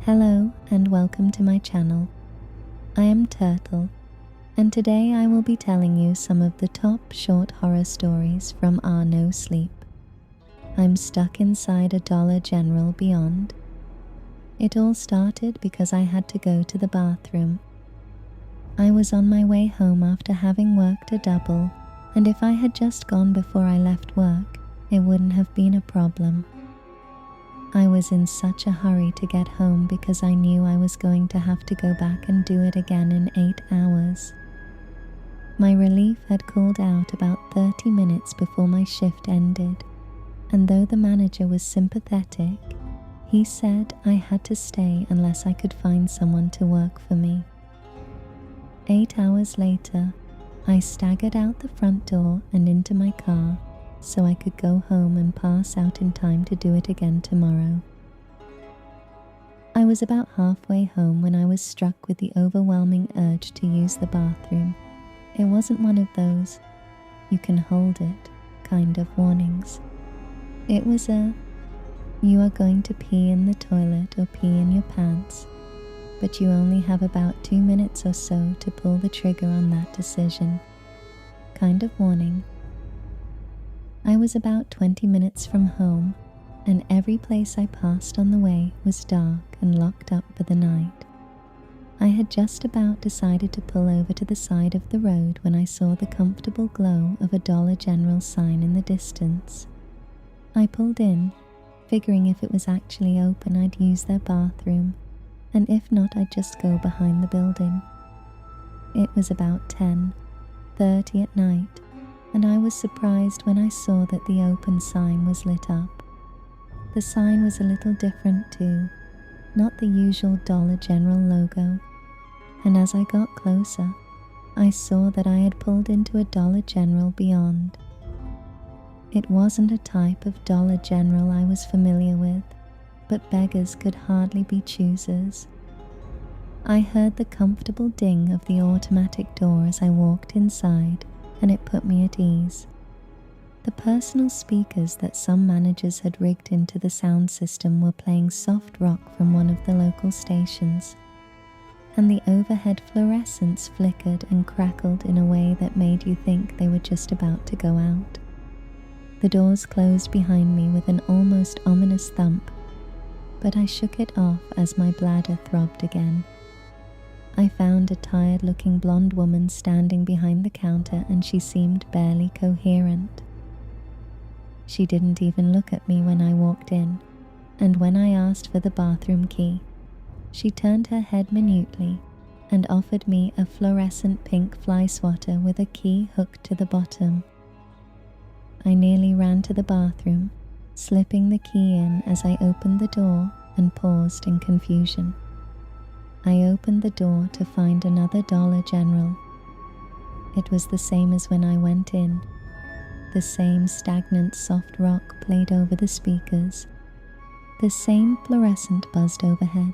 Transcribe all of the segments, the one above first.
Hello and welcome to my channel. I am Turtle, and today I will be telling you some of the top short horror stories from our NoSleep. I'm stuck inside a Dollar General beyond. It all started because I had to go to the bathroom. I was on my way home after having worked a double, and if I had just gone before I left work, it wouldn't have been a problem. I was in such a hurry to get home because I knew I was going to have to go back and do it again in 8 hours. My relief had called out about 30 minutes before my shift ended, and though the manager was sympathetic, he said I had to stay unless I could find someone to work for me. 8 hours later, I staggered out the front door and into my car so I could go home and pass out in time to do it again tomorrow. I was about halfway home when I was struck with the overwhelming urge to use the bathroom. It wasn't one of those, you can hold it, kind of warnings. It was you are going to pee in the toilet or pee in your pants, but you only have about 2 minutes or so to pull the trigger on that decision, kind of warning. I was about 20 minutes from home, and every place I passed on the way was dark and locked up for the night. I had just about decided to pull over to the side of the road when I saw the comfortable glow of a Dollar General sign in the distance. I pulled in, figuring if it was actually open I'd use their bathroom, and if not I'd just go behind the building. It was about 10:30 at night, and I was surprised when I saw that the open sign was lit up. The sign was a little different too, not the usual Dollar General logo, and as I got closer, I saw that I had pulled into a Dollar General beyond. It wasn't a type of Dollar General I was familiar with, but beggars could hardly be choosers. I heard the comfortable ding of the automatic door as I walked inside, and it put me at ease. The personal speakers that some managers had rigged into the sound system were playing soft rock from one of the local stations, and the overhead fluorescents flickered and crackled in a way that made you think they were just about to go out. The doors closed behind me with an almost ominous thump, but I shook it off as my bladder throbbed again. I found a tired-looking blonde woman standing behind the counter, and she seemed barely coherent. She didn't even look at me when I walked in, and when I asked for the bathroom key, she turned her head minutely and offered me a fluorescent pink fly swatter with a key hooked to the bottom. I nearly ran to the bathroom, slipping the key in as I opened the door and paused in confusion. I opened the door to find another Dollar General. It was the same as when I went in. The same stagnant soft rock played over the speakers. The same fluorescent buzzed overhead.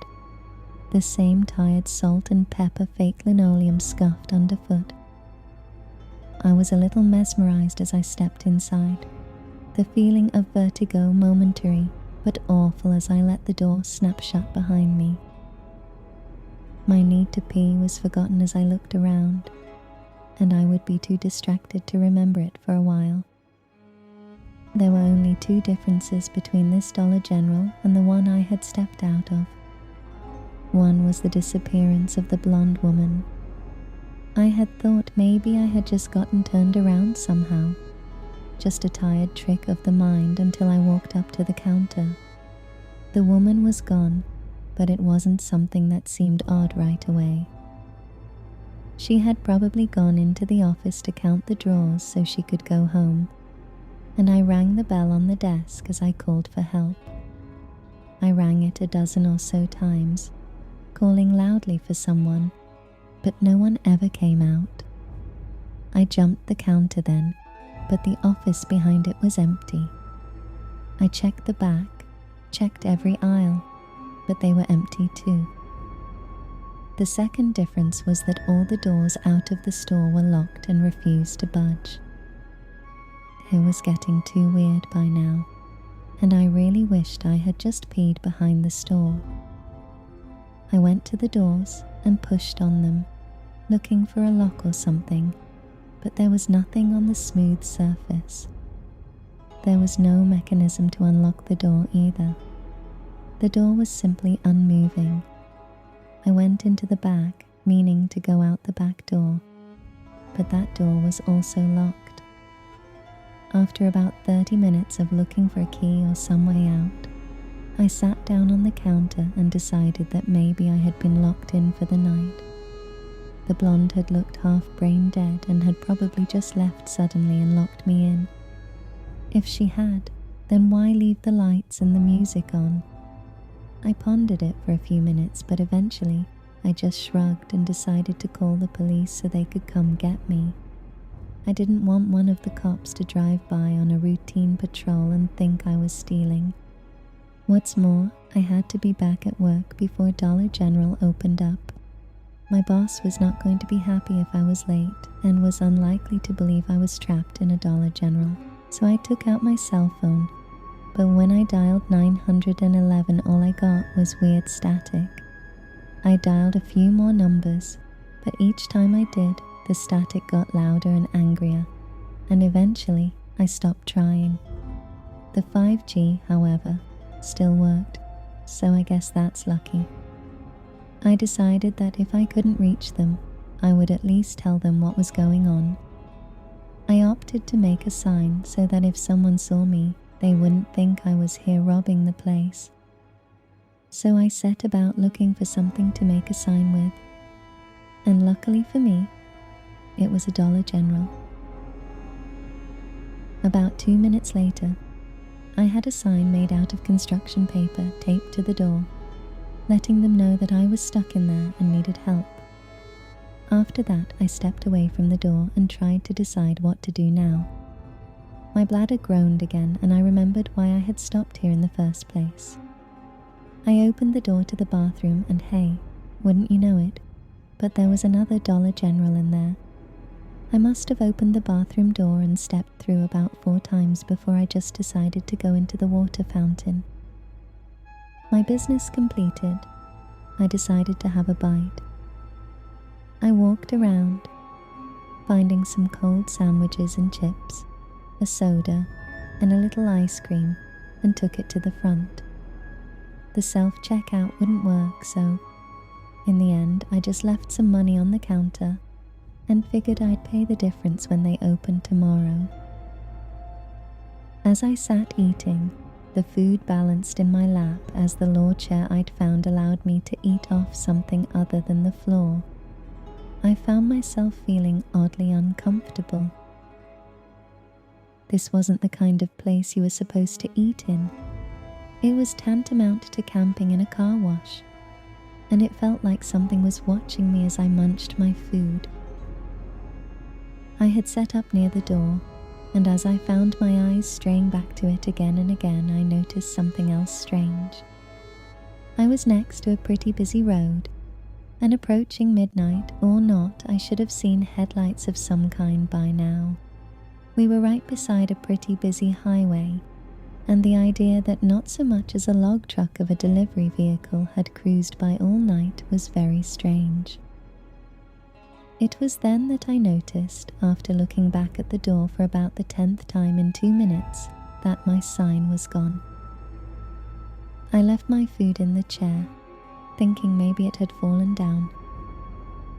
The same tired salt and pepper fake linoleum scuffed underfoot. I was a little mesmerized as I stepped inside, the feeling of vertigo momentary but awful as I let the door snap shut behind me. My need to pee was forgotten as I looked around, and I would be too distracted to remember it for a while. There were only 2 differences between this Dollar General and the one I had stepped out of. One was the disappearance of the blonde woman. I had thought maybe I had just gotten turned around somehow, just a tired trick of the mind until I walked up to the counter. The woman was gone, but it wasn't something that seemed odd right away. She had probably gone into the office to count the drawers so she could go home, and I rang the bell on the desk as I called for help. I rang it a dozen or so times, calling loudly for someone, but no one ever came out. I jumped the counter then, but the office behind it was empty. I checked the back, checked every aisle, but they were empty too. The second difference was that all the doors out of the store were locked and refused to budge. It was getting too weird by now, and I really wished I had just peed behind the store. I went to the doors and pushed on them, looking for a lock or something, but there was nothing on the smooth surface. There was no mechanism to unlock the door either. The door was simply unmoving. I went into the back, meaning to go out the back door, but that door was also locked. After about 30 minutes of looking for a key or some way out, I sat down on the counter and decided that maybe I had been locked in for the night. The blonde had looked half brain dead and had probably just left suddenly and locked me in. If she had, then why leave the lights and the music on? I pondered it for a few minutes, but eventually I just shrugged and decided to call the police so they could come get me. I didn't want one of the cops to drive by on a routine patrol and think I was stealing. What's more, I had to be back at work before Dollar General opened up. My boss was not going to be happy if I was late and was unlikely to believe I was trapped in a Dollar General, so I took out my cell phone. But when I dialed 911, all I got was weird static. I dialed a few more numbers, but each time I did, the static got louder and angrier, and eventually I stopped trying. The 5G, however, still worked, so I guess that's lucky. I decided that if I couldn't reach them, I would at least tell them what was going on. I opted to make a sign so that if someone saw me, they wouldn't think I was here robbing the place. So I set about looking for something to make a sign with, and luckily for me, it was a Dollar General. About 2 minutes later, I had a sign made out of construction paper taped to the door, letting them know that I was stuck in there and needed help. After that, I stepped away from the door and tried to decide what to do now. My bladder groaned again, and I remembered why I had stopped here in the first place. I opened the door to the bathroom, and hey, wouldn't you know it, but there was another Dollar General in there. I must have opened the bathroom door and stepped through about 4 times before I just decided to go into the water fountain. My business completed, I decided to have a bite. I walked around, finding some cold sandwiches and chips, a soda, and a little ice cream, and took it to the front. The self-checkout wouldn't work, so in the end I just left some money on the counter and figured I'd pay the difference when they opened tomorrow. As I sat eating, the food balanced in my lap as the law chair I'd found allowed me to eat off something other than the floor. I found myself feeling oddly uncomfortable. This wasn't the kind of place you were supposed to eat in. It was tantamount to camping in a car wash, and it felt like something was watching me as I munched my food. I had set up near the door, and as I found my eyes straying back to it again and again, I noticed something else strange. I was next to a pretty busy road, and approaching midnight or not, I should have seen headlights of some kind by now. We were right beside a pretty busy highway, and the idea that not so much as a log truck of a delivery vehicle had cruised by all night was very strange. It was then that I noticed, after looking back at the door for about the 10th time in 2 minutes, that my sign was gone. I left my food in the chair, thinking maybe it had fallen down,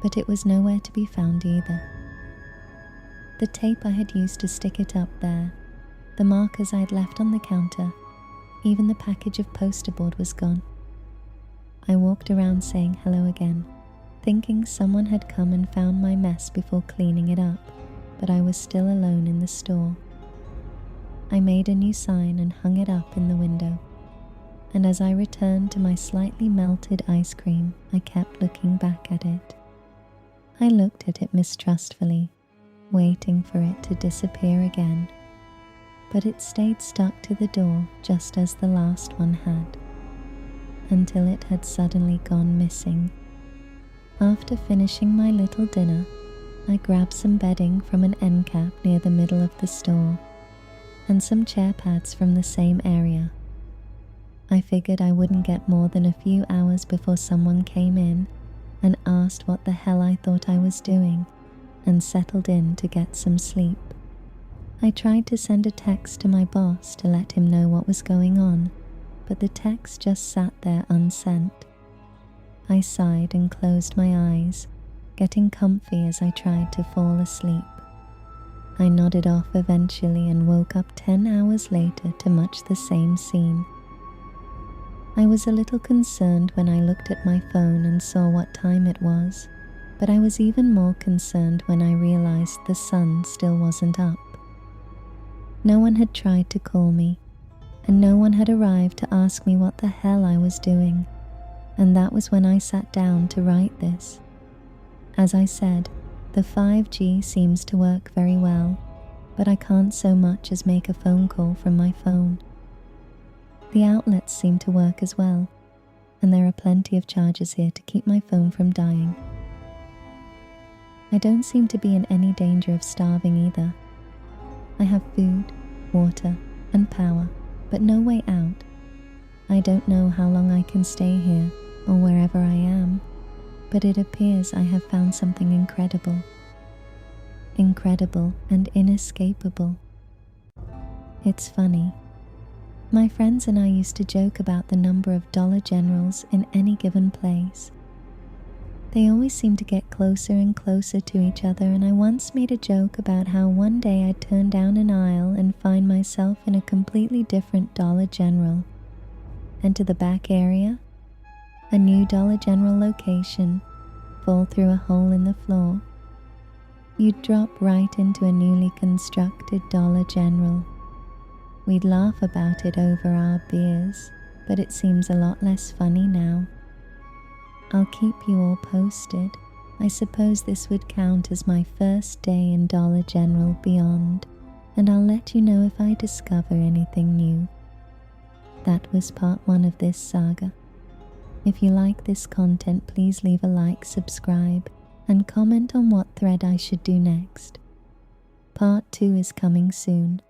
but it was nowhere to be found either. The tape I had used to stick it up there, the markers I had left on the counter, even the package of poster board was gone. I walked around saying hello again, thinking someone had come and found my mess before cleaning it up, but I was still alone in the store. I made a new sign and hung it up in the window, and as I returned to my slightly melted ice cream, I kept looking back at it. I looked at it mistrustfully, waiting for it to disappear again, but it stayed stuck to the door just as the last one had, until it had suddenly gone missing. After finishing my little dinner, I grabbed some bedding from an end cap near the middle of the store, and some chair pads from the same area. I figured I wouldn't get more than a few hours before someone came in and asked what the hell I thought I was doing, and settled in to get some sleep. I tried to send a text to my boss to let him know what was going on, but the text just sat there unsent. I sighed and closed my eyes, getting comfy as I tried to fall asleep. I nodded off eventually and woke up 10 hours later to much the same scene. I was a little concerned when I looked at my phone and saw what time it was, but I was even more concerned when I realized the sun still wasn't up. No one had tried to call me, and no one had arrived to ask me what the hell I was doing, and that was when I sat down to write this. As I said, the 5G seems to work very well, but I can't so much as make a phone call from my phone. The outlets seem to work as well, and there are plenty of chargers here to keep my phone from dying. I don't seem to be in any danger of starving either. I have food, water, and power, but no way out. I don't know how long I can stay here or wherever I am, but it appears I have found something incredible. Incredible and inescapable. It's funny. My friends and I used to joke about the number of Dollar Generals in any given place. They always seem to get closer and closer to each other, and I once made a joke about how one day I'd turn down an aisle and find myself in a completely different Dollar General. Enter the back area, a new Dollar General location, fall through a hole in the floor. You'd drop right into a newly constructed Dollar General. We'd laugh about it over our beers, but it seems a lot less funny now. I'll keep you all posted. I suppose this would count as my first day in Dollar General Beyond, and I'll let you know if I discover anything new. That was part 1 of this saga. If you like this content, please leave a like, subscribe, and comment on what thread I should do next. Part 2 is coming soon.